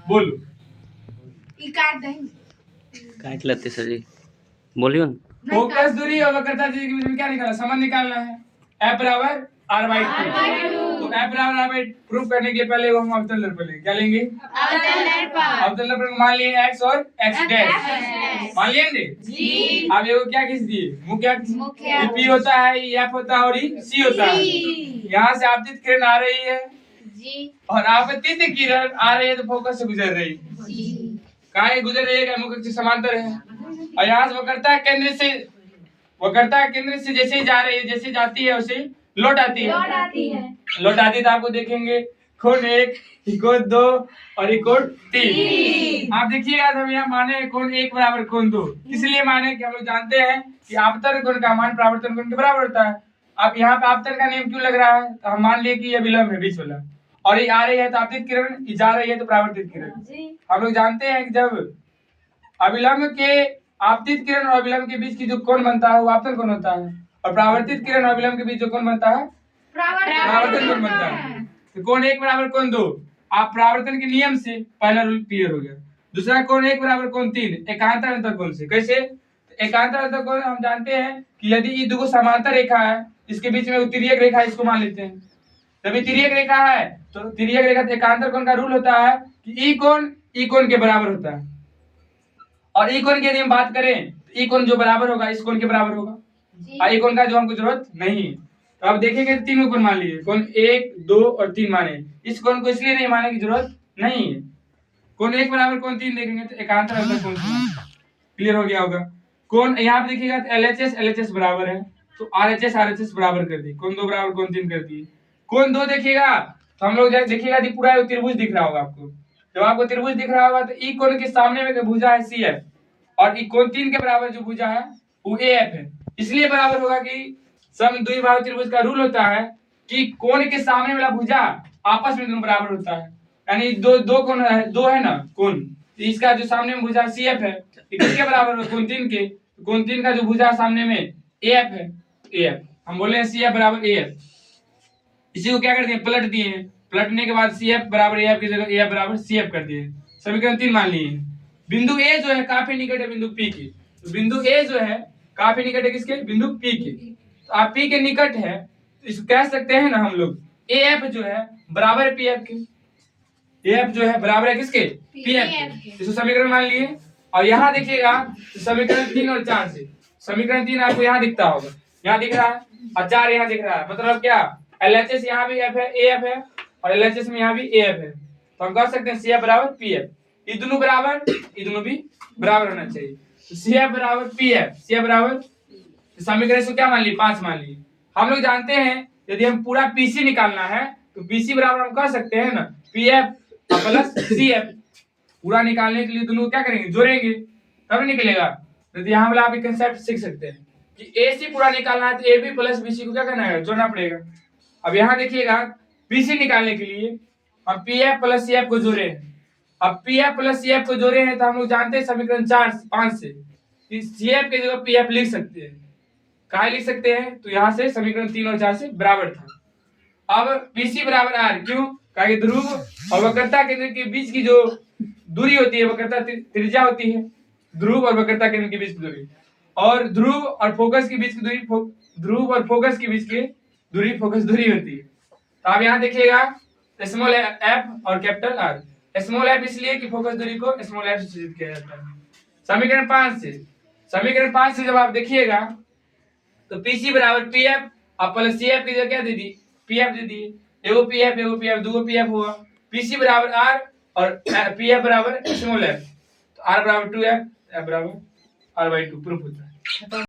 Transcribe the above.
बोलो। काट लेते सर जी, बोलियो ना। फोकस दूरी और वक्रता दूरी के बीच में क्या निकालना, संबंध निकालना है। F बराबर R/2। तो F बराबर R/2 प्रूफ करने के पहले वो हम अवतल दर्पण लेंगे। क्या लेंगे? अवतल दर्पण मान लिए x और x डैश मान लेंगे जी। अब ये क्या खींच दिए, मुख्य P होता है, ये F होता है और ये C होता है। यहाँ से आपतित किरण आ रही है जी और आपतित किरण आ रही है तो फोकस से गुजर रही है जी। कहाँ गुजर रही है, मुख्य से समांतर है। और यहाँ से वक्रता केंद्र से जैसे ही जा रही है, जैसे जाती है उसे लौट आती है तो आपको देखेंगे कोण 1, कोण 2 और कोण 3। आप देखिएगा हम यहाँ माने कोण 1 बराबर कोण 2, इसलिए माने कि हम लोग जानते हैं कि आपतन कोण का मान परावर्तन कोण के बराबर होता है। अब यहाँ पे आपतन का नियम क्यों लग रहा है, तो हम मान लिए कि यह विलंब है बीच वाला, और ये आ रही है तो आपतित किरण, ये जा रही है तो परावर्तित किरण। हम लोग जानते हैं कि जब अविलंब के आपतित किरण और अविलंब के बीच की जो कोण बनता है वो आपतन कोण होता है, और परावर्तित किरण और अविलंब के बीच जो कोण बनता है परावर्तन कोण बनता है। तो कोण 1 बराबर कोण 2, आप परावर्तन के नियम से पहला रूल क्लियर हो गया। दूसरा कोण 1 बराबर कोण 3 एकांतर अंतर कोण से। कैसे? एकांतर अंतर कोण हम जानते हैं कि यदि ये दो समांतर रेखा है, इसके बीच में तिर्यक रेखा, इसको मान लेते हैं। जब ये तिर्यक रेखा है तो तिर्यक रेखा एकांतर कोण का रूल होता है कि ई कोण के बराबर होता है, और ई कोण की यदि हम बात करें तो ई कोण जो बराबर होगा इस कोण के बराबर होगा, और ई कोण का जो हमको जरूरत नहीं। तो अब देखेंगे तीनों कोण मान लिए, कोण 1, 2 और 3 माने। इस कोण को इसलिए नहीं माने की जरूरत नहीं है। कोण 1 बराबर कोण 3 देखेंगे तो एकांतर अंतर कोण क्लियर हो गया होगा। कोण यहाँ पे देखिएगा तो LHS बराबर है तो RHS बराबर कर दी, कोण 2 बराबर कोण 3 कर दिए। कोण 2 देखिएगा तो हम लोग देखिएगा पूरा त्रिभुज दिख रहा होगा आपको। जब आपको त्रिभुज दिख रहा होगा तो ई कोण के सामने में भुजा है CF, और ई कोण 3 के बराबर जो भुजा है वो AF है। इसलिए बराबर होगा कि समद्विबाहु त्रिभुज का रूल होता है कि कोण के सामने वाला भुजा आपस में दोनों बराबर होता है। यानी दो कोण है, दो है ना कोण, तो इसका जो सामने में भुजा CF है किसके बराबर है, कोण 3 के। कोण 3 का जो भुजा सामने में AF है, AF हम बोले हैं CF बराबर AF। इसी को क्या कर दिए, पलट दिए। पलटने के बाद CF बराबर AF की जगह AF बराबर CF कर दिए। समीकरण 3 मान लिए। बिंदु A जो है काफी निकट है बिंदु P के, तो बिंदु A जो है काफी निकट है किसके, बिंदु P के। तो आप P के निकट है तो इसको कह सकते हैं ना हम लोग AF जो है बराबर है PF के। AF जो है बराबर है किसके, PF के। इसको समीकरण मान लिए। और यहाँ देखिएगा तो समीकरण 3 और 4 से, समीकरण 3 आपको यहाँ दिखता होगा, यहाँ दिख रहा है, और 4 यहाँ दिख रहा है। मतलब क्या, LHS यहाँ भी F है, AF है, और LHS में यहाँ भी AF है। तो हम कह सकते हैं CF बराबर PF। ये दोनों बराबर, ये दोनों भी बराबर होना चाहिए। तो CF बराबर PF, CF बराबर, समीकरण से क्या मान ली, 5 मान ली। हम लोग जानते हैं यदि हम पूरा PC निकालना है तो PC बराबर हम कह सकते हैं ना PF प्लस CF। पूरा निकालने के लिए दोनों क्या करेंगे, जोड़ेंगे तब निकलेगा। तो यहाँ वाला आप एक कंसेप्ट सीख सकते हैं कि AC पूरा निकालना है तो AB प्लस BC को क्या करना है, जोड़ना पड़ेगा। अब यहाँ देखिएगा PC निकालने के लिए हम PF प्लस CF को जोड़े हैं। अब PF प्लस CF को जोड़े हैं तो हम लोग जानते हैं समीकरण 4-5 से CF के जगह PF लिख सकते हैं। कहा लिख सकते हैं, तो यहाँ से समीकरण 3 और 4 से बराबर था। अब PC बराबर R, क्यों, कहा ध्रुव और वक्रता केंद्र के बीच की जो दूरी होती है वक्रता त्रिज्या होती है, ध्रुव और वक्रता केंद्र के बीच की दूरी, और ध्रुव और फोकस के बीच की दूरी, ध्रुव और फोकस के बीच की दूरी फोकस दूरी होती है। तो आप यहाँ देखिएगा स्मॉल f और कैपिटल R। स्मॉल f इसलिए कि फोकस दूरी को स्मॉल f से सूचित किया जाता है। समीकरण 5 से जब आप देखिएगा तो PC बराबर PF और प्लस CF की जगह क्या दे दी, PF दे दी। एगो PF दूगो PF हुआ। PC बराबर R और PF बराबर स्मॉल f, तो R बराबर 2F, F बराबर R/2 प्रूफ होता है।